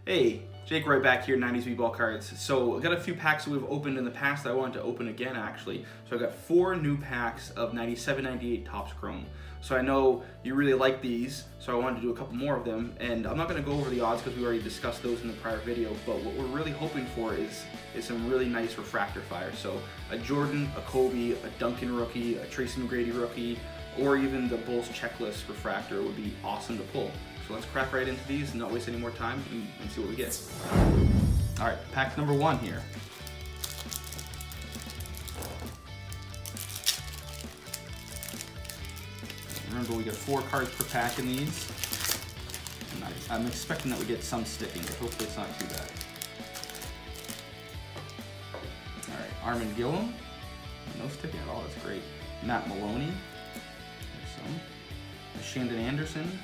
Hey, Jake right back here, 90s Bball cards. So I got a few packs that we've opened in the past that I wanted to open again actually. So I got 4 new packs of 97, 98 Topps Chrome. So I know you really like these, so I wanted to do a couple more of them. And I'm not going to go over the odds because we already discussed those in the prior video, but what we're really hoping for is some really nice refractor fire. So a Jordan, a Kobe, a Duncan rookie, a Tracy McGrady rookie, or even the Bulls checklist refractor would be awesome to pull. So let's crack right into these and not waste any more time and see what we get. All right, pack number 1 here. Remember, we get 4 cards per pack in these. And I'm expecting that we get some sticking, but hopefully it's not too bad. All right, Armin Gillum. No sticking at all, that's great. Matt Maloney. There's some. Shandon Anderson.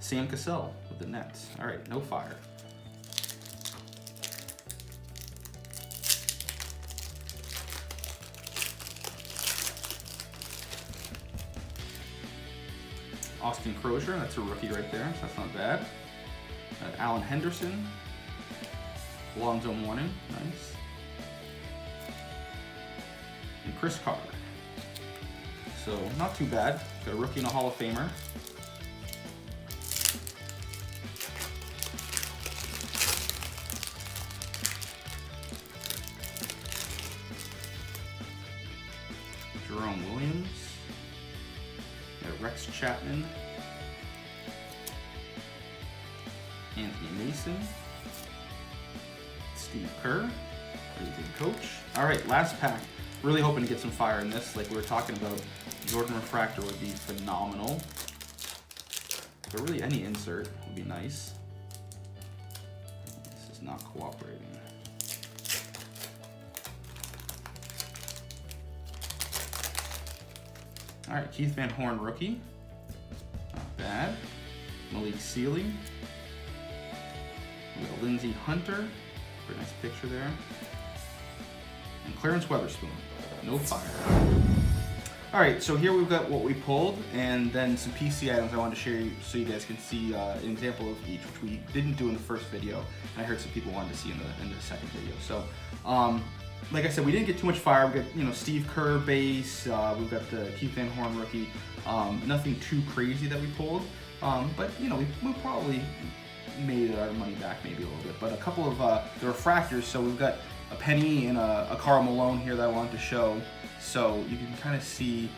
Sam Cassell with the Nets. All right, no fire. Austin Crozier, that's a rookie right there, so that's not bad. Alan Henderson. Alonzo Mourning, nice. And Chris Carter. So not too bad. Got a rookie and a Hall of Famer. Jerome Williams, Rex Chapman, Anthony Mason, Steve Kerr, pretty good coach. All right, last pack. Really hoping to get some fire in this. Like we were talking about, Jordan Refractor would be phenomenal. But really any insert would be nice. This is not cooperating. All right, Keith Van Horn rookie, not bad. Malik Sealy. We got Lindsey Hunter, pretty nice picture there. And Clarence Weatherspoon, no fire. All right, so here we've got what we pulled, and then some PC items I wanted to share so you guys can see an example of each, which we didn't do in the first video, and I heard some people wanted to see in the second video. So. Like I said, we didn't get too much fire. We got, Steve Kerr base. We've got the Keith Van Horn rookie. Nothing too crazy that we pulled, but we probably made our money back maybe a little bit. But a couple of the refractors. So we've got a Penny and a Karl Malone here that I wanted to show. So you can kind of see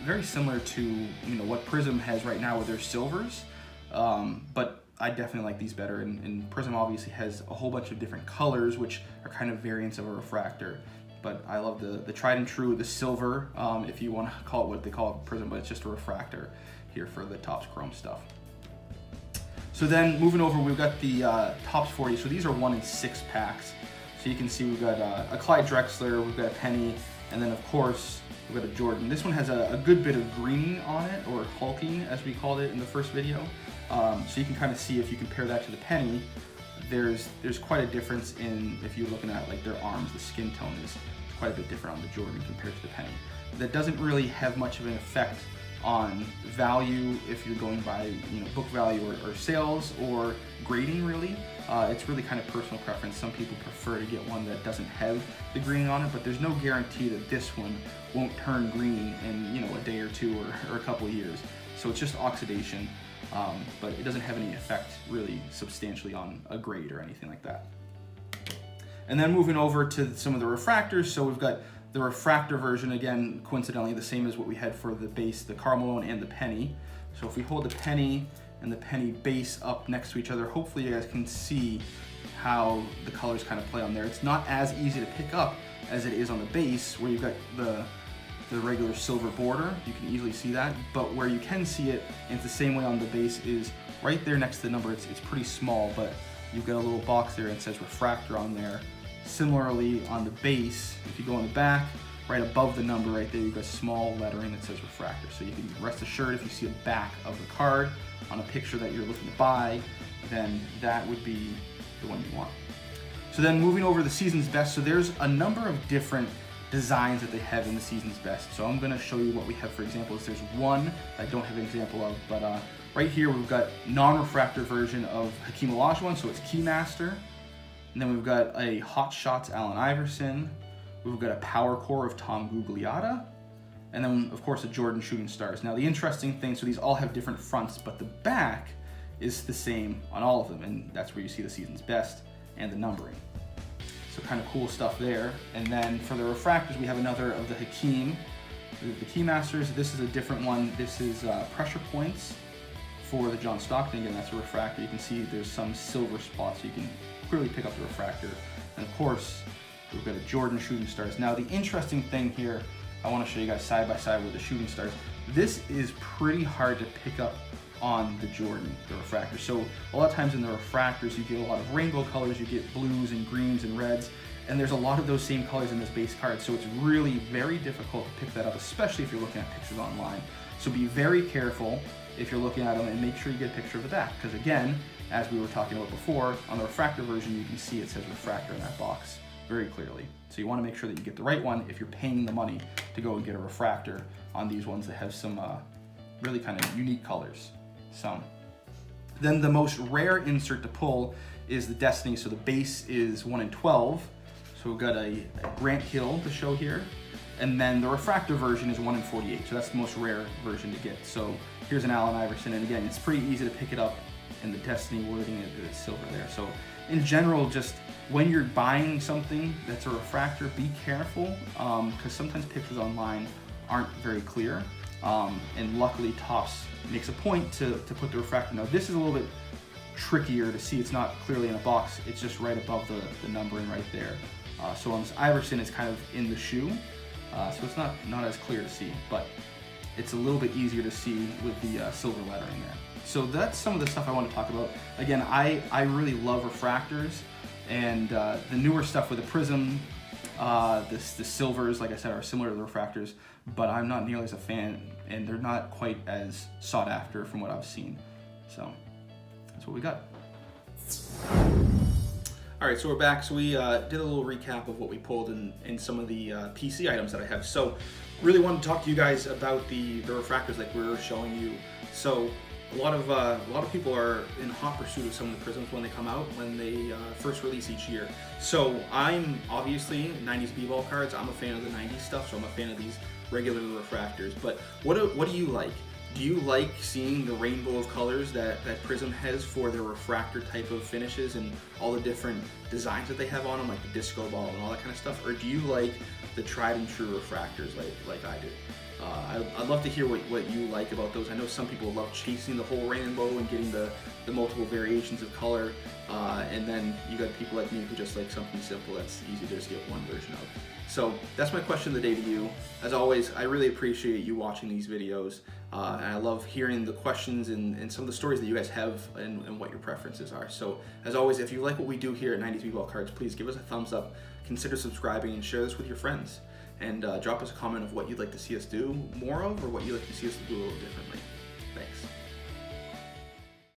very similar to what Prizm has right now with their silvers, but I definitely like these better, and Prizm obviously has a whole bunch of different colors, which are kind of variants of a refractor. But I love the tried and true, the silver, if you want to call it what they call it Prizm, but it's just a refractor here for the Topps Chrome stuff. So then moving over, we've got the Topps 40. So these are 1 in 6 packs. So you can see we've got a Clyde Drexler, we've got a Penny, and then of course we've got a Jordan. This one has a good bit of green on it, or hulking as we called it in the first video. So you can kind of see, if you compare that to the Penny, there's quite a difference in, if you're looking at like their arms, the skin tone is quite a bit different on the Jordan compared to the Penny. That doesn't really have much of an effect on value if you're going by book value or sales or grading really. It's really kind of personal preference. Some people prefer to get one that doesn't have the green on it, but there's no guarantee that this one won't turn green in a day or two or a couple of years. So it's just oxidation. But it doesn't have any effect really substantially on a grade or anything like that. And then moving over to some of the refractors, so we've got the refractor version, again, coincidentally the same as what we had for the base, the Karl Malone and the Penny. So if we hold the Penny and the Penny base up next to each other, hopefully you guys can see how the colors kind of play on there. It's not as easy to pick up as it is on the base, where you've got the regular silver border. You can easily see that, but where you can see it, and it's the same way on the base, is right there next to the number. It's pretty small, but you've got a little box there and it says refractor on there. Similarly on the base, if you go on the back, right above the number right there, you've got small lettering that says refractor. So you can rest assured, if you see a back of the card on a picture that you're looking to buy, then that would be the one you want. So then moving over to the season's best, so there's a number of different designs that they have in the season's best. So I'm going to show you what we have for examples. There's one I don't have an example of, but right here we've got non-refractor version of Hakeem Olajuwon, so it's Keymaster. And then we've got a Hot Shots Allen Iverson. We've got a Power Core of Tom Gugliotta. And then, of course, a Jordan Shooting Stars. Now, the interesting thing, so these all have different fronts, but the back is the same on all of them, and that's where you see the season's best and the numbering. So kind of cool stuff there. And then for the refractors, we have another of the Hakeem, the Keymasters. This is a different one. This is pressure points for the John Stockton. Again, that's a refractor. You can see there's some silver spots, so you can clearly pick up the refractor. And of course, we've got a Jordan Shooting Stars. Now, the interesting thing here, I want to show you guys side by side with the Shooting Stars. This is pretty hard to pick up on the Jordan, the refractor. So a lot of times in the refractors, you get a lot of rainbow colors, you get blues and greens and reds, and there's a lot of those same colors in this base card. So it's really very difficult to pick that up, especially if you're looking at pictures online. So be very careful if you're looking at them, and make sure you get a picture of the back. Because again, as we were talking about before, on the refractor version, you can see it says refractor in that box very clearly. So you want to make sure that you get the right one if you're paying the money to go and get a refractor on these ones that have some really kind of unique colors. So then the most rare insert to pull is the Destiny. So the base is 1 in 12. So we've got a Grant Hill to show here. And then the refractor version is 1 in 48. So that's the most rare version to get. So here's an Allen Iverson. And again, it's pretty easy to pick it up in the Destiny wording, it's silver there. So in general, just when you're buying something that's a refractor, be careful, because sometimes pictures online aren't very clear. And luckily TOPPS makes a point to put the refractor. Now this is a little bit trickier to see. It's not clearly in a box. It's just right above the numbering right there. So on this Iverson, it's kind of in the shoe. So it's not as clear to see, but it's a little bit easier to see with the silver lettering there. So that's some of the stuff I want to talk about. Again, I really love refractors, and the newer stuff with the Prizm, the silvers, like I said, are similar to the refractors, but I'm not nearly as a fan, and they're not quite as sought after from what I've seen. So that's what we got. All right, so we're back. So we did a little recap of what we pulled in some of the PC items that I have. So really wanted to talk to you guys about the refractors like we were showing you. So a lot of people are in hot pursuit of some of the Prizms when they come out, when they first release each year. So I'm obviously 90s Bball cards. I'm a fan of the 90s stuff, so I'm a fan of these regular refractors. But what do you like? Do you like seeing the rainbow of colors that Prizm has for their refractor type of finishes and all the different designs that they have on them, like the disco ball and all that kind of stuff? Or do you like the tried and true refractors like I do? I'd love to hear what you like about those. I know some people love chasing the whole rainbow and getting the multiple variations of color, and then you got people like me who just like something simple that's easy to just get one version of. So that's my question of the day to you. As always, I really appreciate you watching these videos, and I love hearing the questions and some of the stories that you guys have and what your preferences are. So as always, if you like what we do here at 90s Bball Cards, please give us a thumbs up, consider subscribing, and share this with your friends. And drop us a comment of what you'd like to see us do more of, or what you'd like to see us do a little differently.